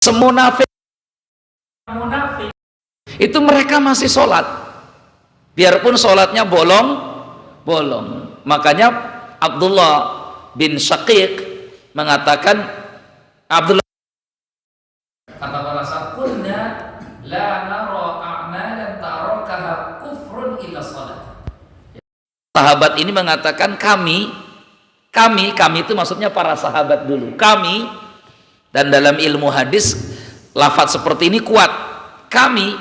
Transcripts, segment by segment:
Semunafik itu mereka masih sholat, biarpun sholatnya bolong. Makanya Abdullah bin Syaqiq mengatakan, Abdullah kata para sahabatnya, la nara a'malan tarakaha kufrun illa salat. Sahabat ini mengatakan kami itu maksudnya para sahabat dulu, kami, dan dalam ilmu hadis lafaz seperti ini kuat, kami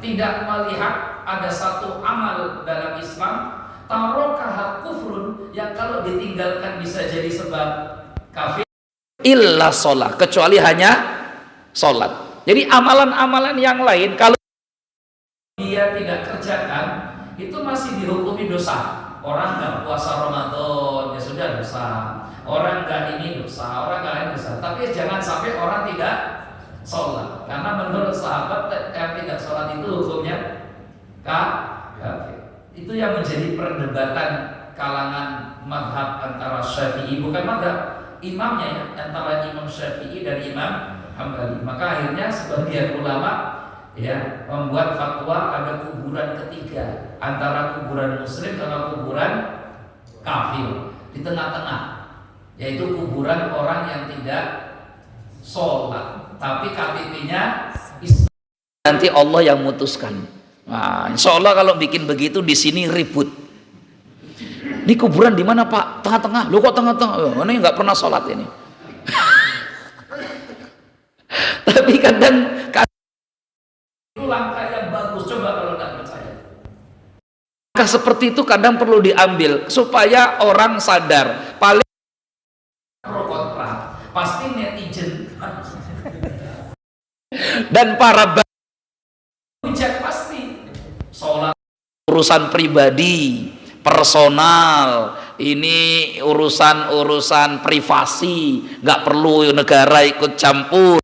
tidak melihat ada satu amal dalam Islam tarakaha kufrun yang kalau ditinggalkan bisa jadi sebab kafir illa sholat, kecuali hanya sholat. Jadi amalan-amalan yang lain kalau dia tidak kerjakan itu masih dihukumi dosa. Orang nggak puasa Ramadan ya sudah dosa, orang nggak ini dosa, orang nggak ini dosa. Tapi jangan sampai orang tidak sholat, karena menurut sahabat yang tidak sholat itu hukumnya kafir. Itu yang menjadi perdebatan kalangan madhab antara Syafi'i, bukan madhab imamnya ya, antara Imam Syafi'i dan Imam Hambali. Maka akhirnya sebagian ulama ya membuat fatwa ada kuburan ketiga antara kuburan muslim sama kuburan kafir di tengah-tengah, yaitu kuburan orang yang tidak sholat tapi KTP-nya Islam. Nanti Allah yang memutuskan. Nah, insya Allah kalau bikin begitu di sini ribut. Ini kuburan di mana Pak? Tengah-tengah. Loh kok tengah-tengah? Oh, ini nggak pernah sholat ini. Tapi kadang itu langkah yang bagus. Coba kalau nggak percaya. Langkah seperti itu kadang perlu diambil supaya orang sadar. Paling pro kontra pasti netizen dan para hujat pasti sholat urusan pribadi, personal, ini urusan privasi, nggak perlu negara ikut campur.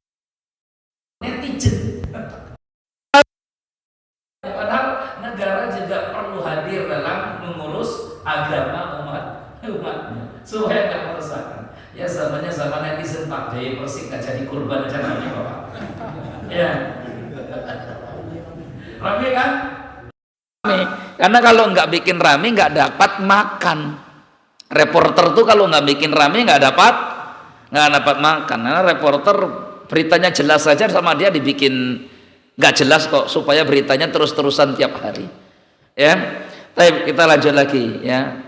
Netizen. Padahal negara juga perlu hadir dalam mengurus agama umatnya supaya nggak meresahkan. Ya zamannya zaman netizen Pak Jaya Persik nggak jadi kurban aja nanti Bapak. Ya. Rame kan? Rame. Karena kalau nggak bikin rame nggak dapat makan. Reporter tuh kalau nggak bikin rame nggak dapat makan. Karena reporter beritanya jelas saja sama dia dibikin nggak jelas kok, supaya beritanya terus-terusan tiap hari. Ya. Baik, kita lanjut lagi ya.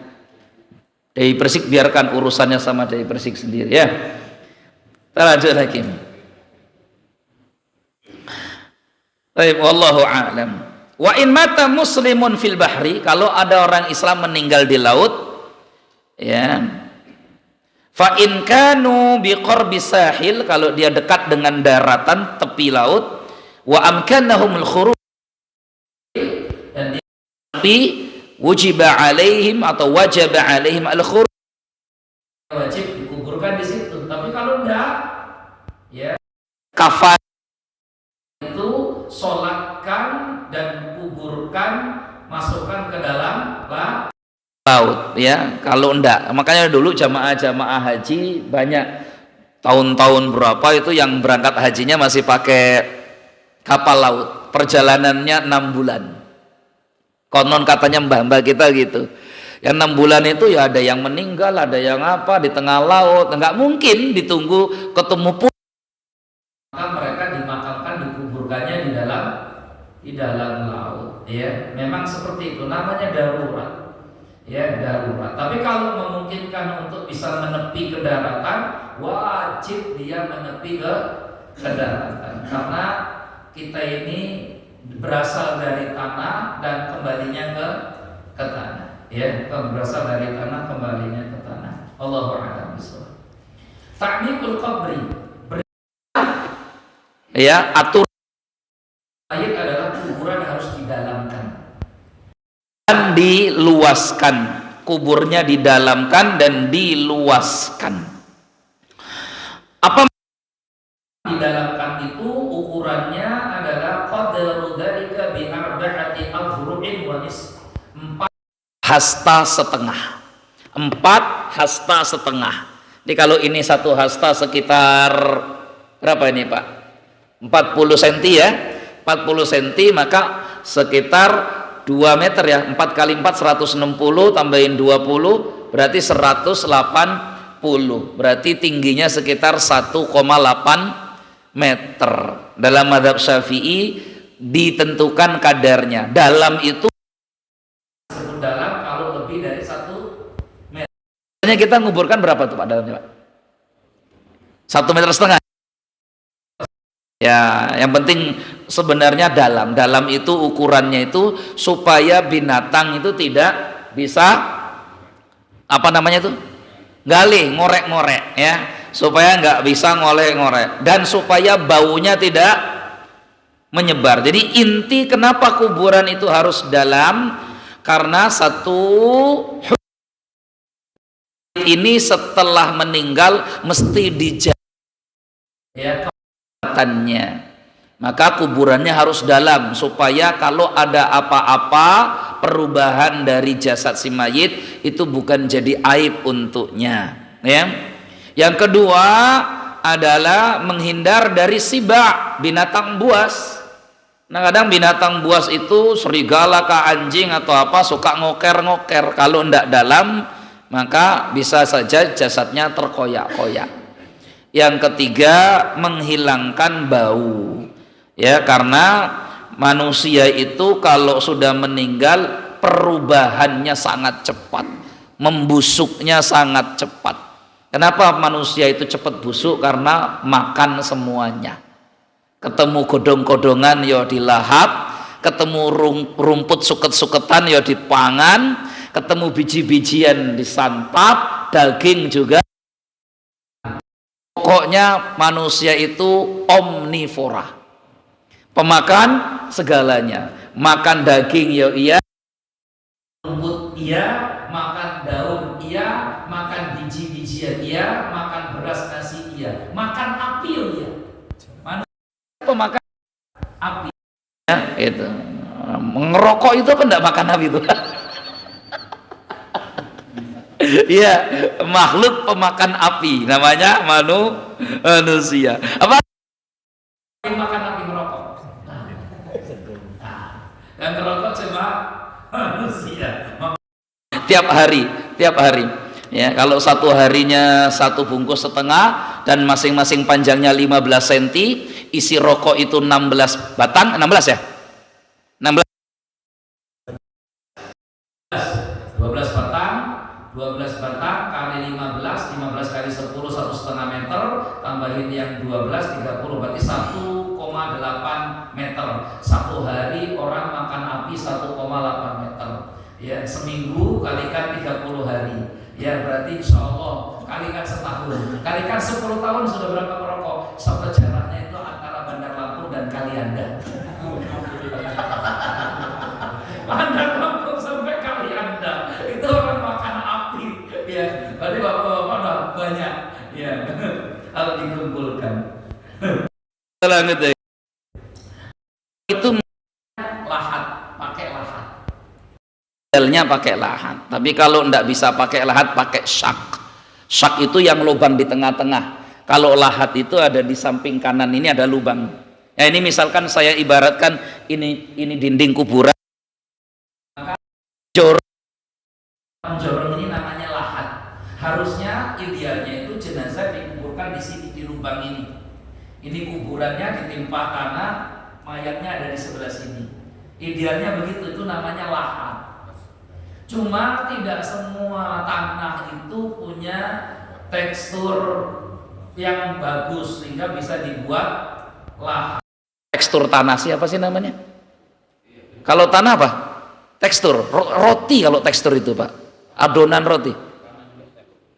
Dai Persik biarkan urusannya sama Dai Persik sendiri ya. Kita lanjut lagi. Baik, wallahu a'lam. Wa in mata muslimun fil bahri, kalau ada orang Islam meninggal di laut ya. Fa in kanu biqarbi sahil, kalau dia dekat dengan daratan tepi laut, wa amkanahumul khuruj, dan dia tapi wujiba alaihim atau wajaba alaihim al-khuruj, wajib dikuburkan di situ. Tapi kalau enggak ya kafan itu sholatkan dan kuburkan, masukkan ke dalam laut ya. Kalau enggak, makanya dulu jamaah haji banyak tahun-tahun berapa itu yang berangkat hajinya masih pakai kapal laut, perjalanannya 6 bulan. Konon katanya mbah-mbah kita gitu. Yang 6 bulan itu ya ada yang meninggal, ada yang apa di tengah laut. Enggak mungkin ditunggu ketemu pun. Maka mereka dimakamkan, dikuburkannya di dalam laut. Ya, memang seperti itu. Namanya darurat. Ya, darurat. Tapi kalau memungkinkan untuk bisa menepi ke daratan, wajib dia menepi ke daratan. Karena kita ini berasal dari tanah dan kembalinya ke tanah, ya, berasal dari tanah kembalinya ke tanah. Allahu a'lam bishawab. Ta'miqul qabri, ya, atur ayat adalah kuburan harus didalamkan dan diluaskan, kuburnya didalamkan dan diluaskan. Apa didalamkan itu ukurannya adalah qadru dzalika bi arba'ati azru'in wa nisf, 4 hasta setengah. 4 hasta setengah. Jadi kalau ini 1 hasta sekitar berapa ini Pak? 40 cm ya, 40 cm maka sekitar 2 meter ya, 4 kali 4 160, tambahin 20 berarti 180, berarti tingginya sekitar 1,8 meter. Dalam mazhab Syafi'i ditentukan kadarnya. Dalam itu disebut dalam kalau lebih dari 1 meter. Biasanya kita nguburkan berapa tuh Pak dalamnya Pak? 1,5 meter. Ya, yang penting sebenarnya dalam itu ukurannya itu supaya binatang itu tidak bisa apa namanya itu gali, ngorek-ngorek ya, supaya nggak bisa ngorek-ngorek dan supaya baunya tidak menyebar. Jadi inti kenapa kuburan itu harus dalam, karena satu ini setelah meninggal mesti dijaga ya, maka kuburannya harus dalam supaya kalau ada apa-apa perubahan dari jasad si mayit itu bukan jadi aib untuknya ya. Yang kedua adalah menghindar dari siba, binatang buas. Nah kadang binatang buas itu serigala kah, anjing atau apa suka ngoker-ngoker, kalau tidak dalam maka bisa saja jasadnya terkoyak-koyak. Yang ketiga menghilangkan bau ya, karena manusia itu kalau sudah meninggal perubahannya sangat cepat, membusuknya sangat cepat. Kenapa manusia itu cepat busuk? Karena makan semuanya. Ketemu godong-godongan ya dilahap, ketemu rumput suket-suketan ya dipangan, ketemu biji-bijian disantap, daging juga. Pokoknya manusia itu omnivora, pemakan segalanya. Makan daging ya iya, rumput iya, makan daun iya, makan biji-bijian iya, makan beras nasi iya, makan api ya iya. Manusia pemakan api ya, itu. Ngerokok itu apa enggak makan api itu? Iya, makhluk pemakan api, namanya manusia. Apa? Makan api ngerokok. Yang ngerokok cuma manusia. Tiap hari. Ya, kalau satu harinya 1 bungkus setengah dan masing-masing panjangnya 15 cm, isi rokok itu 16 batang, 16 ya? 16. 12 batang. 12 batang kali 15 kali 10 1,5 meter, tambahin yang 12 30, berarti 1,8 meter. Satu hari orang makan api 1,8 meter ya, seminggu kalikan 30 hari ya, berarti insya Allah kalikan setahun, kalikan 10 tahun sudah berapa merokok? Sampai jaraknya itu antara Bandar Lampung dan Kalianda. Bandar Lampung sampai Kalianda itu orang makan api ya, berarti bapak-bapak banyak ya kalau dikumpulkan. Itu lahat, pakai lahat. Idealnya pakai lahat, tapi kalau tidak bisa pakai lahat pakai syak. Syak itu yang lubang di tengah-tengah. Kalau lahat itu ada di samping kanan, ini ada lubang. Ya ini misalkan saya ibaratkan ini dinding kuburan. Jorong ini namanya lahat. Harusnya idealnya itu jenazah dikuburkan di sini, di lubang ini. Ini kuburannya ditimpa tanah, mayatnya ada di sebelah sini. Idealnya begitu, itu namanya lahat. Cuma tidak semua tanah itu punya tekstur yang bagus sehingga bisa dibuat lahat. Tekstur tanah siapa sih namanya? Kalau tanah apa? Tekstur roti, kalau tekstur itu Pak, adonan roti.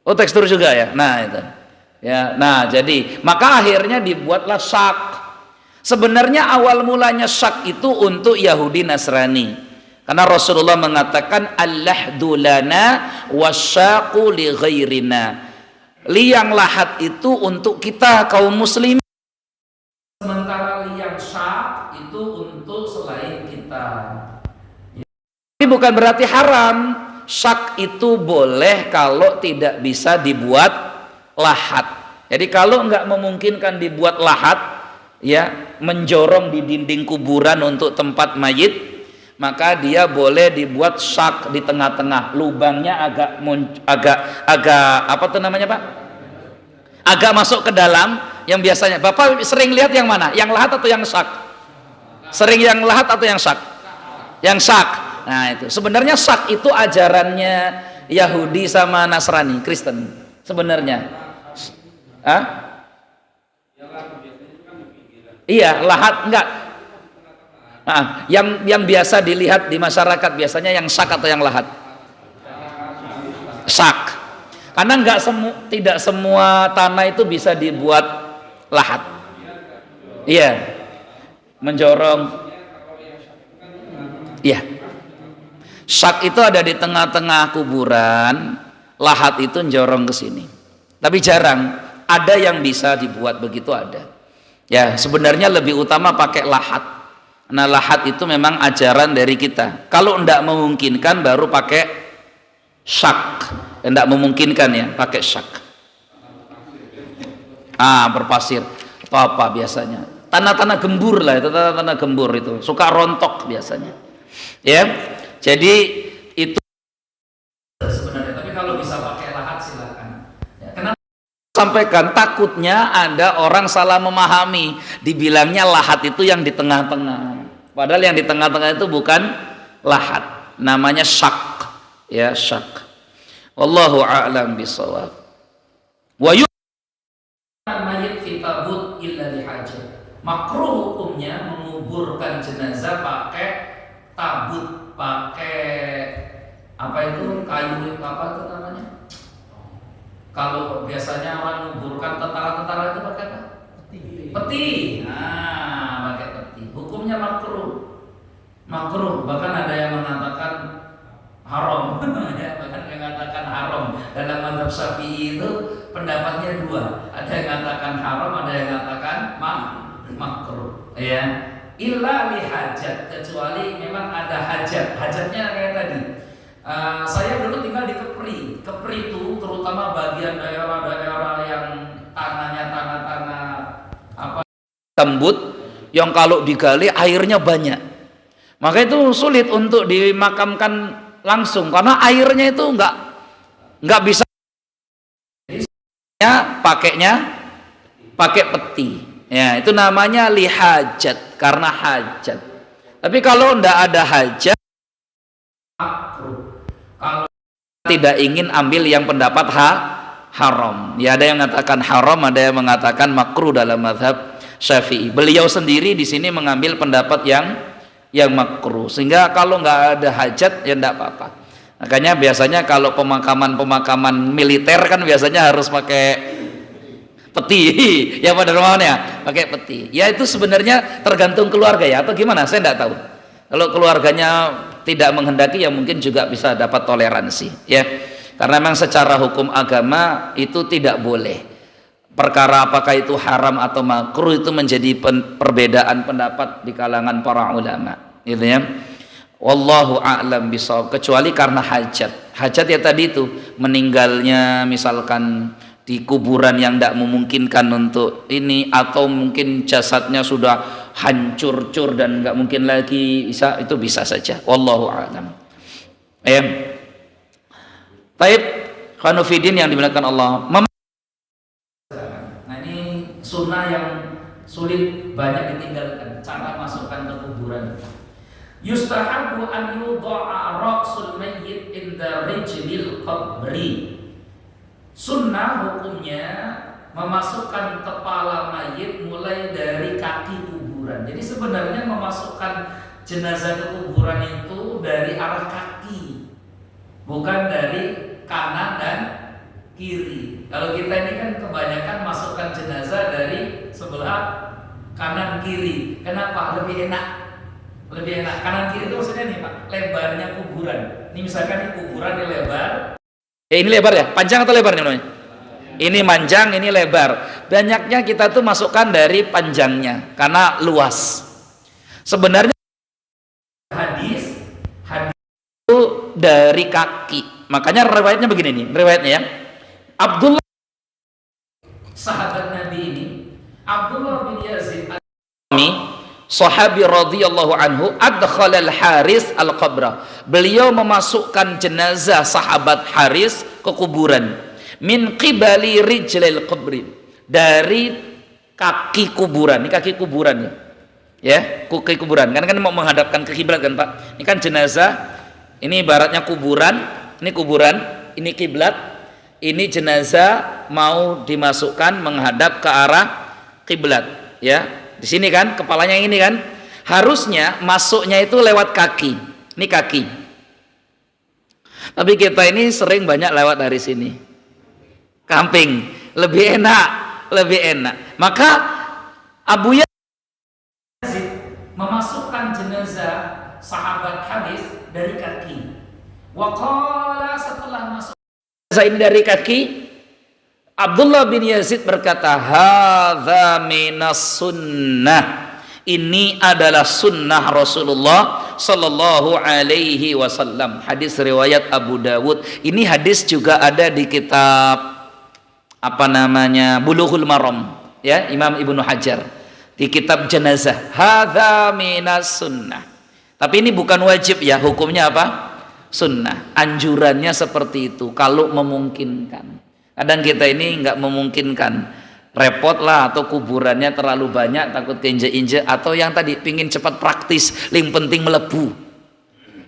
Oh tekstur juga ya. Nah itu ya. Nah jadi maka akhirnya dibuatlah syak. Sebenarnya awal mulanya syak itu untuk Yahudi Nasrani, karena Rasulullah mengatakan al-lahdu lana wasyaqu li ghairina. Liang lahat itu untuk kita kaum muslim, sementara liang syak itu untuk selain kita. Ini bukan berarti haram. Syak itu boleh kalau tidak bisa dibuat lahat. Jadi kalau nggak memungkinkan dibuat lahat, ya, menjorong di dinding kuburan untuk tempat mayit, maka dia boleh dibuat syak di tengah-tengah, lubangnya agak apa tuh namanya Pak? Agak masuk ke dalam. Yang biasanya Bapak sering lihat yang mana? Yang lahat atau yang syak? Sering yang lahat atau yang syak? Yang syak. Nah itu sebenarnya syak itu ajarannya Yahudi sama Nasrani, Kristen sebenarnya. Hah? Iya, lahat enggak. Nah, yang biasa dilihat di masyarakat biasanya yang syak atau yang lahat? Syak. Karena tidak semua tanah itu bisa dibuat lahat. Iya. Menjorong. Iya. Syak itu ada di tengah-tengah kuburan, lahat itu njorong ke sini. Tapi jarang, ada yang bisa dibuat begitu ada. Ya, sebenarnya lebih utama pakai lahat. Nah, lahat itu memang ajaran dari kita. Kalau tidak memungkinkan baru pakai syak. Tidak memungkinkan ya, pakai syak. Berpasir atau apa biasanya. Tanah-tanah gembur lah, itu tanah-tanah gembur itu. Suka rontok biasanya. Ya. Jadi itu sebenarnya, tapi kalau bisa pakai lahat silakan. Ya, kenapa sampaikan? Takutnya ada orang salah memahami, dibilangnya lahat itu yang di tengah-tengah. Padahal yang di tengah-tengah itu bukan lahat, namanya syak. Ya, syak. Wallahu a'lam bishawab. Wa mayit fi tabut illa lihajah. Makruh hukumnya menguburkan jenazah pakai tabut, pakai apa itu, kayu apa itu namanya? Kalau biasanya orang menguburkan tentara-tentara itu pakai apa? Peti. Pakai peti. Hukumnya makruh. Makruh, bahkan ada yang mengatakan haram. Ya, bahkan yang mengatakan haram. Dalam mazhab Syafi'i itu pendapatnya dua. Ada yang mengatakan haram, ada yang mengatakan makruh. Ya. Illa li hajat, kecuali memang ada hajat. Hajatnya kayak tadi. Saya dulu tinggal di Kepri. Kepri itu terutama bagian daerah-daerah yang tanahnya tanah-tanah apa gambut, yang kalau digali airnya banyak. Maka itu sulit untuk dimakamkan langsung karena airnya itu nggak bisa. Pakainya pakai peti. Ya, itu namanya lihajat, karena hajat. Tapi kalau ndak ada hajat, kalau tidak ingin ambil yang pendapat haram. Ya, ada yang mengatakan haram, ada yang mengatakan makruh dalam mazhab Syafi'i. Beliau sendiri di sini mengambil pendapat yang makruh. Sehingga kalau nggak ada hajat ya ndak apa-apa. Makanya biasanya kalau pemakaman militer kan biasanya harus pakai peti. Ya pada rumahnya pakai peti. Ya itu sebenarnya tergantung keluarga ya, atau gimana saya tidak tahu. Kalau keluarganya tidak menghendaki ya mungkin juga bisa dapat toleransi ya. Karena memang secara hukum agama itu tidak boleh. Perkara apakah itu haram atau makruh itu menjadi perbedaan pendapat di kalangan para ulama, gitu ya. Wallahu a'lam bishawab, kecuali karena hajat. Hajat ya tadi itu meninggalnya misalkan di kuburan yang tidak memungkinkan untuk ini, atau mungkin jasadnya sudah hancur-cur dan nggak mungkin lagi bisa, itu bisa saja. Wallahu a'lam. Taib khanufidin yang dimuliakan Allah. Nah ini sunnah yang sulit banyak ditinggalkan, cara masukkan ke kuburan. Yustahabu an yuda'a ra'sul mayyit inda rijlil qabri. Sunnah hukumnya memasukkan kepala mayit mulai dari kaki kuburan. Jadi sebenarnya memasukkan jenazah ke kuburan itu dari arah kaki, bukan dari kanan dan kiri. Kalau kita ini kan kebanyakan masukkan jenazah dari sebelah kanan kiri. Kenapa? Lebih enak. Lebih enak. Kanan kiri itu maksudnya nih Pak, lebarnya kuburan. Ini misalkan ini kuburan ini lebar. Ini lebar ya? Panjang atau lebar nih namanya? Ini panjang, ini lebar. Banyaknya kita tuh masukkan dari panjangnya karena luas. Sebenarnya hadis itu dari kaki. Makanya riwayatnya begini nih, riwayatnya ya. Abdullah sahabat Nabi ini, Abdullah bin Yazid sahabi radhiyallahu anhu, adkhalal Haris al-qabra. Beliau memasukkan jenazah sahabat Haris ke kuburan. Min qibali rijlil qabri, dari kaki kuburan. Ini kaki kuburan nih. Ya, kaki kuburan. Kan mau menghadapkan ke kiblat kan, Pak? Ini kan jenazah. Ini ibaratnya kuburan, ini kuburan, ini kiblat. Ini jenazah mau dimasukkan menghadap ke arah kiblat, ya. Di sini kan kepalanya ini kan. Harusnya masuknya itu lewat kaki. Ini kaki. Tapi kita ini sering banyak lewat dari sini. Kamping, lebih enak, lebih enak. Maka Abu Yazid memasukkan jenazah sahabat Haris dari kaki. Waqala, setelah masuk jenazah ini dari kaki, Abdullah bin Yazid berkata, hadza minas sunnah. Ini adalah sunnah Rasulullah sallallahu alaihi wasallam. Hadis riwayat Abu Dawud. Ini hadis juga ada di kitab apa namanya? Bulughul Maram, ya, Imam Ibnu Hajar. Di kitab jenazah, hadza minas sunnah. Tapi ini bukan wajib ya, hukumnya apa? Sunnah. Anjurannya seperti itu kalau memungkinkan. Kadang kita ini nggak memungkinkan, repot lah, atau kuburannya terlalu banyak takut keinjek-injek, atau yang tadi pingin cepat praktis, yang penting melebu,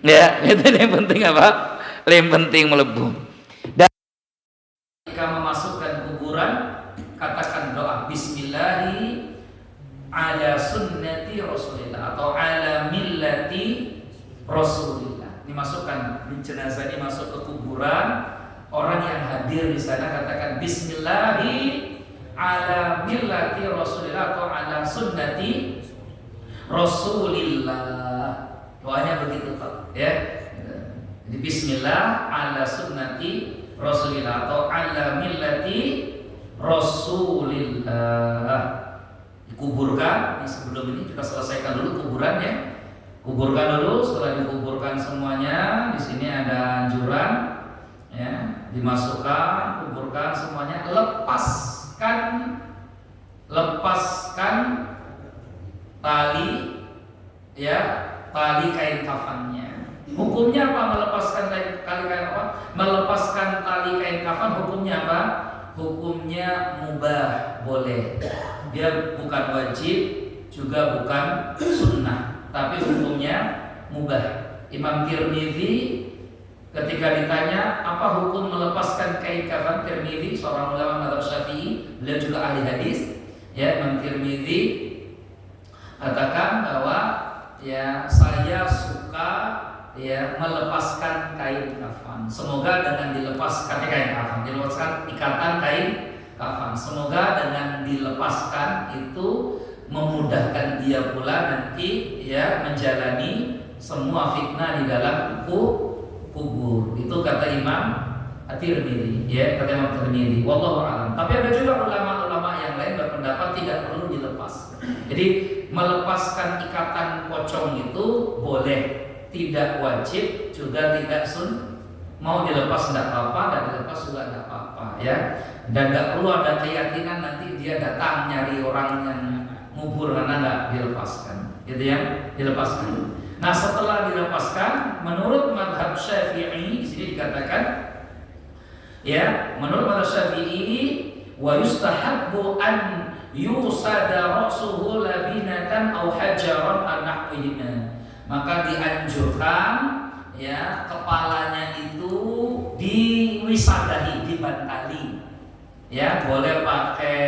ya itu yang penting apa? Yang penting melebu. Dan ketika memasukkan kuburan, katakan doa Bismillahi ala sunnati Rasulillah atau ala millati Rasulillah. Dimasukkan jenazah ini masuk ke kuburan. Orang yang hadir di sana katakan Bismillahi ala millati Rasulillah atau ala sunnati Rasulillah. Doanya begitu, Pak, ya. Jadi Bismillah ala sunnati Rasulillah atau ala millati Rasulillah. Dikuburkan. Sebelum ini kita selesaikan dulu kuburannya. Kuburkan dulu. Setelah dikuburkan semuanya, di sini ada anjuran, ya, dimasukkan, kuburkan semuanya, lepaskan tali, ya, tali kain kafannya. Hukumnya apa melepaskan tali kain kafan? Melepaskan tali kain kafan hukumnya apa? Hukumnya mubah, boleh. Dia bukan wajib, juga bukan sunnah, tapi hukumnya mubah. Imam Tirmidzi ketika ditanya apa hukum melepaskan kain kafan, Tirmidzi seorang ulama mazhab Syafi'i, beliau juga ahli hadis, ya, Imam Tirmidzi katakan bahwa ya saya suka ya melepaskan kain kafan. Semoga dengan dilepaskan kain kafan, dilepaskan ikatan kain kafan, semoga dengan dilepaskan itu memudahkan dia pula nanti ya menjalani semua fitnah di dalam kubur. Itu kata Imam At-Tirmidzi, ya, kata Imam Tirmidzi. Wallahu a'lam. Tapi ada juga ulama-ulama yang lain berpendapat tidak perlu dilepas. Jadi melepaskan ikatan pocong itu boleh, tidak wajib, juga tidak mau dilepas tidak apa-apa, dan dilepas juga tidak apa-apa, ya. Dan tidak perlu ada keyakinan nanti dia datang nyari orang yang ngubur karena nggak dilepaskan, gitu ya, dilepaskan. Nah, setelah dilepaskan, menurut mazhab Syafi'i di sini dikatakan, ya, menurut mazhab Syafi'i, wa yustahabbu an yusada ra'suhu labinatan aw hajaran an nahwihima. Maka dianjurkan ya kepalanya itu diwisadahi, dibantali. Ya, boleh pakai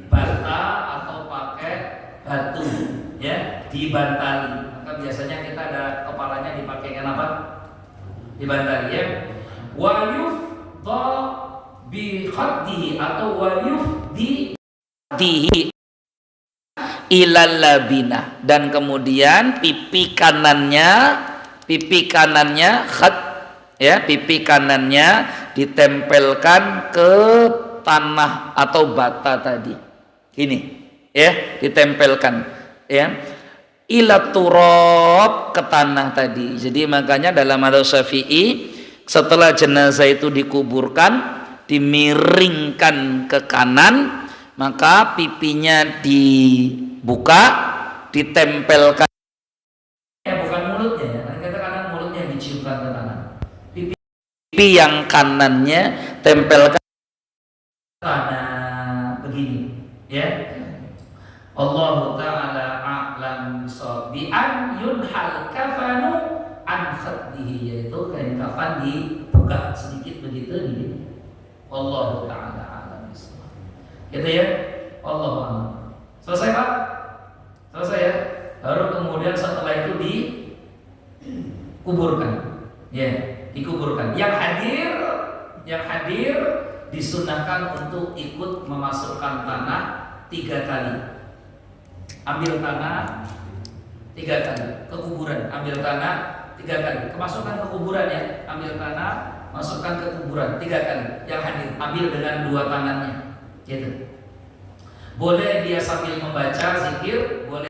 bata atau pakai batu, ya, dibantali. Maka biasanya kita ada kepalanya dipakai apa? Dibantali, ya. Wa yufdha bi khaddihi atau wa yufdi dihi ilal labinah, dan kemudian pipi kanannya khat, ya, pipi kanannya ditempelkan ke tanah atau bata tadi. Ini, ya, ditempelkan, ya, ila turab, ke tanah tadi. Jadi makanya dalam mazhab Syafi'i setelah jenazah itu dikuburkan, dimiringkan ke kanan, maka pipinya dibuka, ditempelkan, bukan mulutnya ya, kata kanan mulutnya diciumkan ke kanan, pipi yang kanannya tempelkan kanan begini ya. Allah Ta'ala a'lam bi an yunhal kafanu an khaddihi, yaitu kain kafan dibuka sedikit begitu nih. Allah Ta'ala a'lam bissawab. Gitu ya. Allah a'lam. Selesai Pak? Selesai ya. Baru kemudian setelah itu dikuburkan. Ya, dikuburkan. Yang hadir disunahkan untuk ikut memasukkan tanah 3 kali. Ambil tanah 3 kali ke kuburan, ambil tanah 3 kali, kemasukkan ke kuburan ya, ambil tanah, masukkan ke kuburan 3 kali. Yang hadir ambil dengan 2 tangannya, gitu. Boleh dia sambil membaca zikir, boleh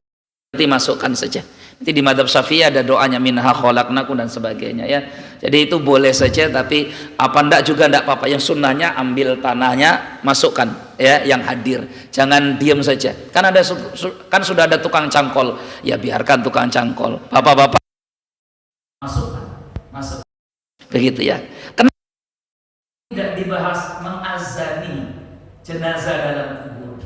nanti masukkan saja. Nanti di mazhab Syafi'i ada doanya minha khalaqnakum dan sebagainya ya. Jadi itu boleh saja, tapi apa ndak juga ndak apa-apa. Yang sunnahnya ambil tanahnya, masukkan ya yang hadir. Jangan diam saja. Kan sudah ada tukang cangkol. Ya biarkan tukang cangkol. Bapak-bapak masuk. Begitu ya. Kenapa tidak dibahas mengazani jenazah dalam kubur?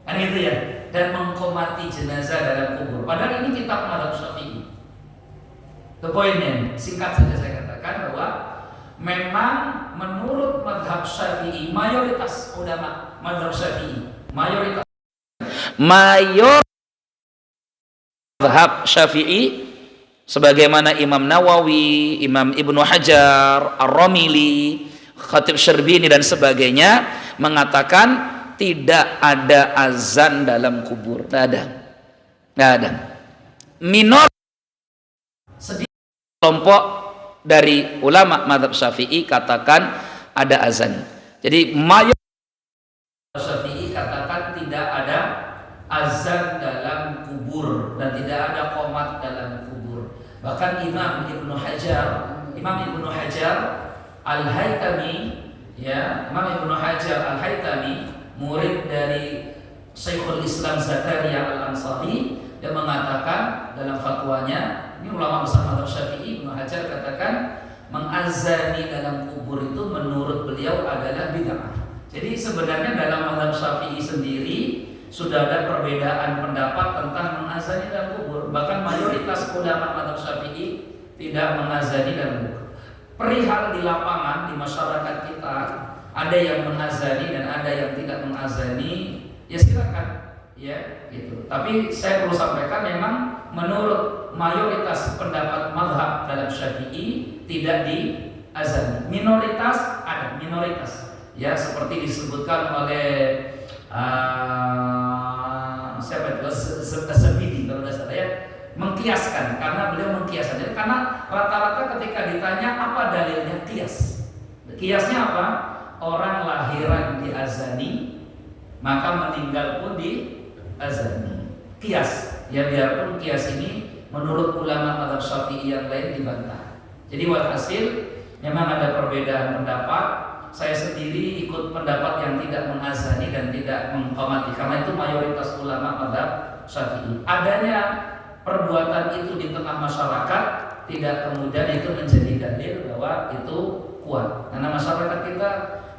Kan gitu ya. Dan mengkomati jenazah dalam kubur. Padahal ini kitab mazhab Syafi'i. Itu poinnya. Singkat saja saya katakan bahwa memang menurut mazhab Syafi'i, mayoritas ulama mazhab Syafi'i, mayoritas mazhab Syafi'i, sebagaimana Imam Nawawi, Imam Ibnu Hajar, Ar-Ramili, Khatib Syarbini dan sebagainya mengatakan tidak ada azan dalam kubur. Tidak ada. Minor sedikit kelompok dari ulama mazhab Syafi'i katakan ada azan. Jadi mayoritas Syafi'i katakan tidak ada azan dalam kubur dan tidak ada qomat dalam kubur. Bahkan Imam Ibnu Hajar Al-Haytami ya, Imam Ibnu Hajar Al-Haytami, murid dari Syekhul Islam Zakaria Al-Ansari, yang mengatakan dalam fatwanya, ini ulama besar mazhab Syafi'i, Ibnu Hajar katakan mengazani dalam kubur itu menurut beliau adalah bid'ah. Jadi sebenarnya dalam mazhab Syafi'i sendiri sudah ada perbedaan pendapat tentang mengazani dalam kubur. Bahkan mayoritas ulama mazhab Syafi'i tidak mengazani dalam kubur. Perihal di lapangan di masyarakat kita, ada yang mengazani dan ada yang tidak mengazani, ya silakan ya gitu. Tapi saya perlu sampaikan memang menurut mayoritas pendapat mazhab dalam Syafi'i tidak diazani. Minoritas ada, minoritas ya, seperti disebutkan oleh siapa itu, Zabidi kalau tidak salah ya, mengkiaskan, karena beliau mengkiaskan. Jadi karena rata-rata ketika ditanya apa dalilnya, kiasnya apa? Orang lahiran diazani, maka meninggal pun diazani. Kias, ya biarpun kias ini menurut ulama mazhab Syafi'i yang lain dibantah. Jadi walhasil memang ada perbedaan pendapat. Saya sendiri ikut pendapat yang tidak mengazani dan tidak mengqamati, karena itu mayoritas ulama mazhab Syafi'i. Adanya perbuatan itu di tengah masyarakat tidak kemudian itu menjadi dalil bahwa itu kuat, karena masyarakat kita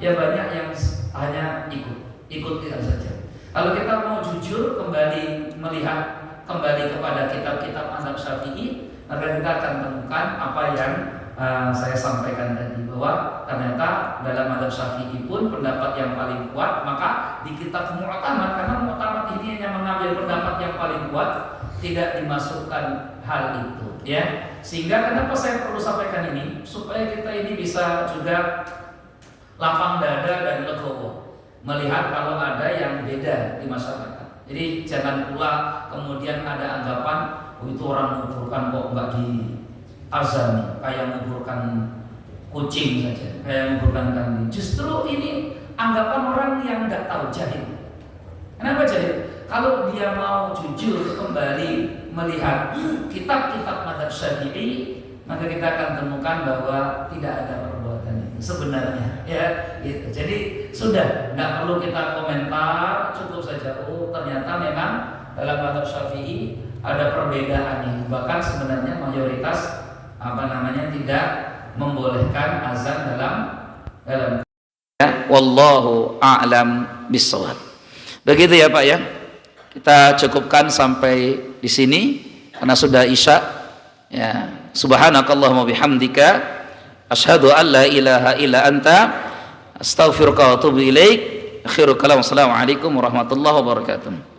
ya banyak yang hanya ikut saja. Kalau kita mau jujur kembali melihat kembali kepada kitab-kitab mazhab Syafi'i, maka kita akan temukan apa yang saya sampaikan tadi, bahwa ternyata dalam mazhab Syafi'i pun pendapat yang paling kuat, maka di kitab Mu'tamad, karena Mu'tamad ini hanya mengambil pendapat yang paling kuat, tidak dimasukkan hal itu ya. Sehingga kenapa saya perlu sampaikan ini, supaya kita ini bisa juga lapang dada dan legowo melihat kalau ada yang beda di masyarakat. Jadi jangan pula kemudian ada anggapan, oh itu orang menguburkan kok enggak diazani, kayak menguburkan kucing saja, kayak menguburkan kambing. Justru ini anggapan orang yang enggak tahu, jahil. Kenapa jahil? Kalau dia mau jujur kembali melihat kitab-kitab mazhab Syafi'i, maka kita akan temukan bahwa tidak ada perbuatan ini. sebenarnya ya gitu. Jadi sudah nggak perlu kita komentar, cukup saja ternyata memang dalam mazhab Syafi'i ada perbedaan ini, bahkan sebenarnya mayoritas tidak membolehkan azan dalam ya, wallahu a'lam bissawab. Begitu ya Pak ya. Kita cukupkan sampai di sini karena sudah isya. Ya, subhanakallahumma bihamdika asyhadu an la ilaha illa anta astaghfiruka wa atubu ilaik. Akhirul kalam. Assalamualaikum warahmatullahi wabarakatuh.